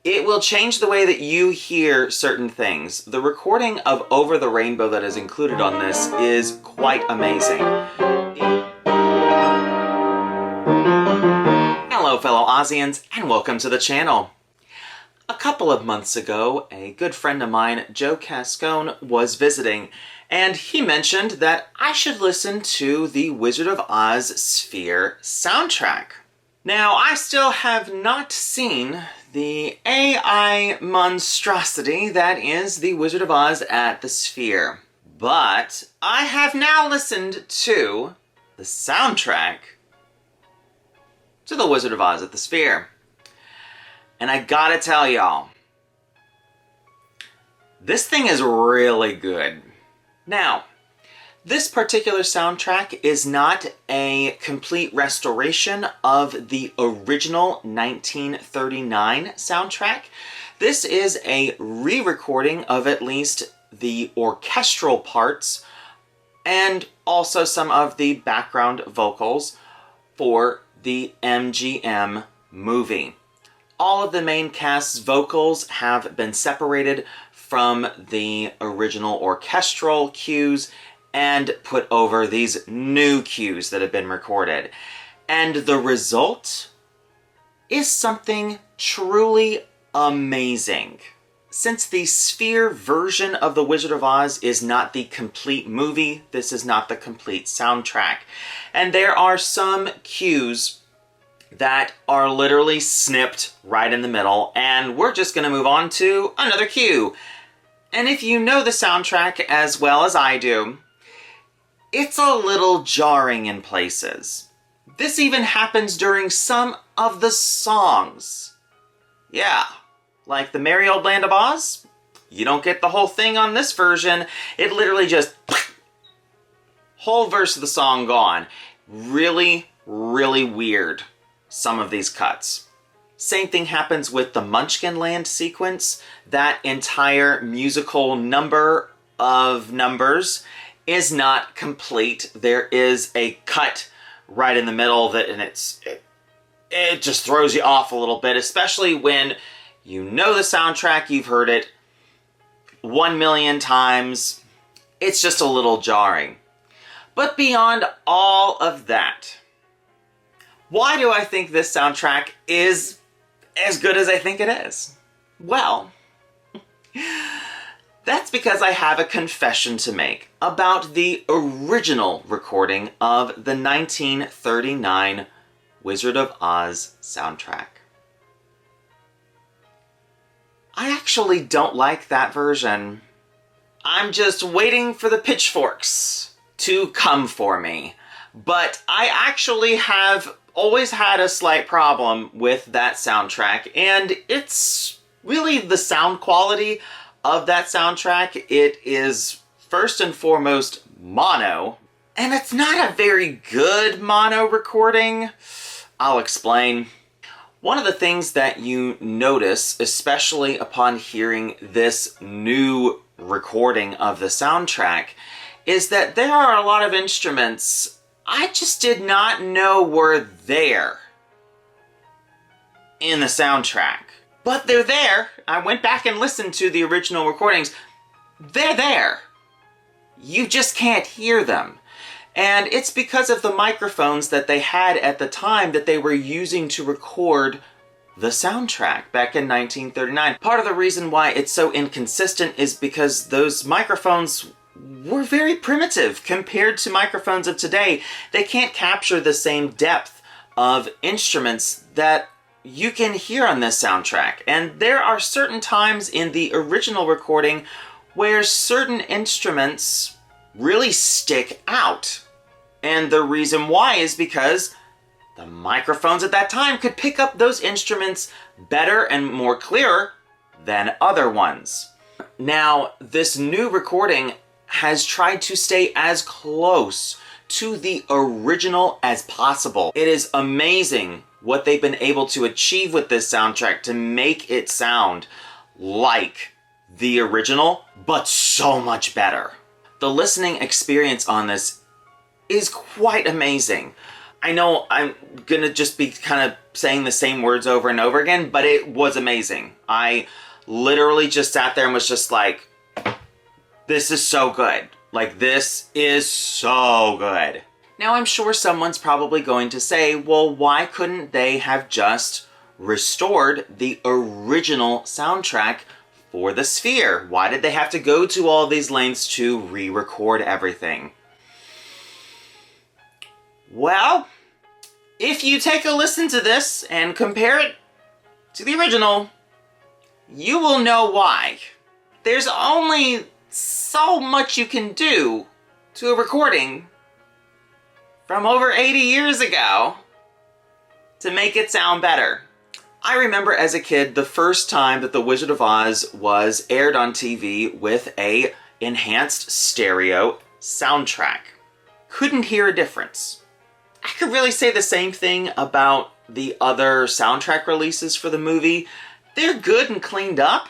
It will change the way that you hear certain things. The recording of Over the Rainbow that is included on this is quite amazing. Hello fellow Ozians, and welcome to the channel. A couple of months ago, a good friend of mine, Joe Cascone, was visiting, and he mentioned that I should listen to the Wizard of Oz Sphere soundtrack. Now, I still have not seen the AI monstrosity that is the Wizard of Oz at the Sphere, but I have now listened to the soundtrack to the Wizard of Oz at the Sphere. And I gotta tell y'all, this thing is really good. Now, this particular soundtrack is not a complete restoration of the original 1939 soundtrack. This is a re-recording of at least the orchestral parts and also some of the background vocals for the MGM movie. All of the main cast's vocals have been separated from the original orchestral cues and put over these new cues that have been recorded. And the result is something truly amazing. Since the Sphere version of The Wizard of Oz is not the complete movie, this is not the complete soundtrack. And there are some cues that are literally snipped right in the middle, and we're just going to move on to another cue. And if you know the soundtrack as well as I do, it's a little jarring in places. This even happens during some of the songs. Yeah, like the Merry Old Land of Oz. You don't get the whole thing on this version. It literally just whole verse of the song gone. Really, really weird, some of these cuts. Same thing happens with the Munchkin Land sequence. That entire musical number of numbers is not complete. There is a cut right in the middle that, and it just throws you off a little bit, especially when you know the soundtrack, you've heard it 1,000,000 times. It's just a little jarring. But beyond all of that, why do I think this soundtrack is as good as I think it is? Well, that's because I have a confession to make about the original recording of the 1939 Wizard of Oz soundtrack. I actually don't like that version. I'm just waiting for the pitchforks to come for me. But I actually have always had a slight problem with that soundtrack, and it's really the sound quality of that soundtrack. It is first and foremost mono, and it's not a very good mono recording. I'll explain. One of the things that you notice, especially upon hearing this new recording of the soundtrack, is that there are a lot of instruments I just did not know were there in the soundtrack. But they're there. I went back and listened to the original recordings. They're there. You just can't hear them. And it's because of the microphones that they had at the time that they were using to record the soundtrack back in 1939. Part of the reason why it's so inconsistent is because those microphones were very primitive compared to microphones of today. They can't capture the same depth of instruments that you can hear on this soundtrack. And there are certain times in the original recording where certain instruments really stick out. And the reason why is because the microphones at that time could pick up those instruments better and more clearer than other ones. Now, this new recording has tried to stay as close to the original as possible. It is amazing what they've been able to achieve with this soundtrack to make it sound like the original, but so much better. The listening experience on this is quite amazing. I know I'm gonna just be kind of saying the same words over and over again, but it was amazing. I literally just sat there and was just like, this is so good. Like, this is so good. Now, I'm sure someone's probably going to say, well, why couldn't they have just restored the original soundtrack for the Sphere? Why did they have to go to all these lengths to re-record everything? Well, if you take a listen to this and compare it to the original, you will know why. There's only so much you can do to a recording from over 80 years ago to make it sound better. I remember as a kid the first time that The Wizard of Oz was aired on TV with a enhanced stereo soundtrack. Couldn't hear a difference. I could really say the same thing about the other soundtrack releases for the movie. They're good and cleaned up,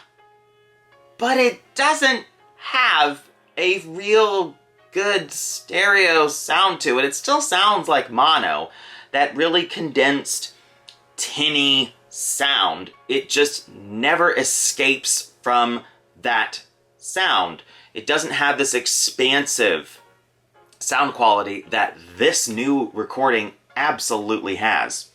but it doesn't have a real good stereo sound to it. It still sounds like mono, that really condensed, tinny sound. It just never escapes from that sound. It doesn't have this expansive sound quality that this new recording absolutely has.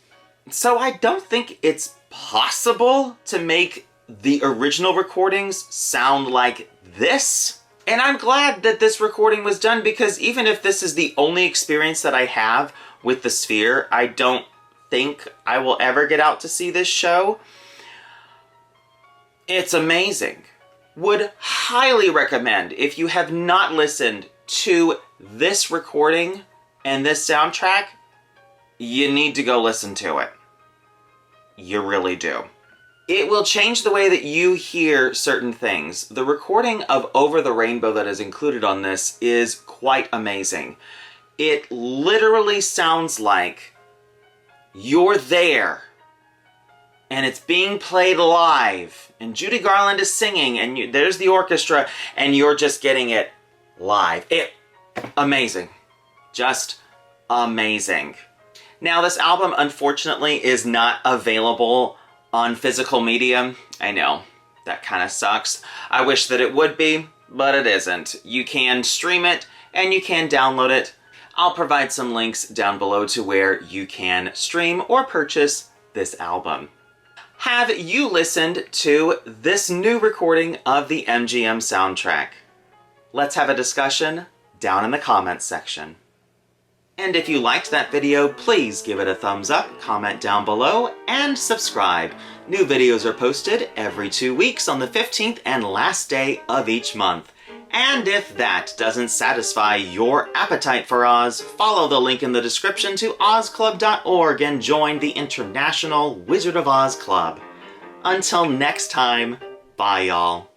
So I don't think it's possible to make the original recordings sound like this. And I'm glad that this recording was done, because even if this is the only experience that I have with the Sphere, I don't think I will ever get out to see this show. It's amazing. Would highly recommend, if you have not listened to this recording and this soundtrack, you need to go listen to it. You really do. It will change the way that you hear certain things. The recording of Over the Rainbow that is included on this is quite amazing. It literally sounds like you're there and it's being played live and Judy Garland is singing and there's the orchestra and you're just getting it live. Amazing. Just amazing. Now, this album, unfortunately, is not available on physical media. I know, that kind of sucks. I wish that it would be, but it isn't. You can stream it and you can download it. I'll provide some links down below to where you can stream or purchase this album. Have you listened to this new recording of the MGM soundtrack? Let's have a discussion down in the comments section. And if you liked that video, please give it a thumbs up, comment down below, and subscribe. New videos are posted every 2 weeks on the 15th and last day of each month. And if that doesn't satisfy your appetite for Oz, follow the link in the description to ozclub.org and join the International Wizard of Oz Club. Until next time, bye y'all.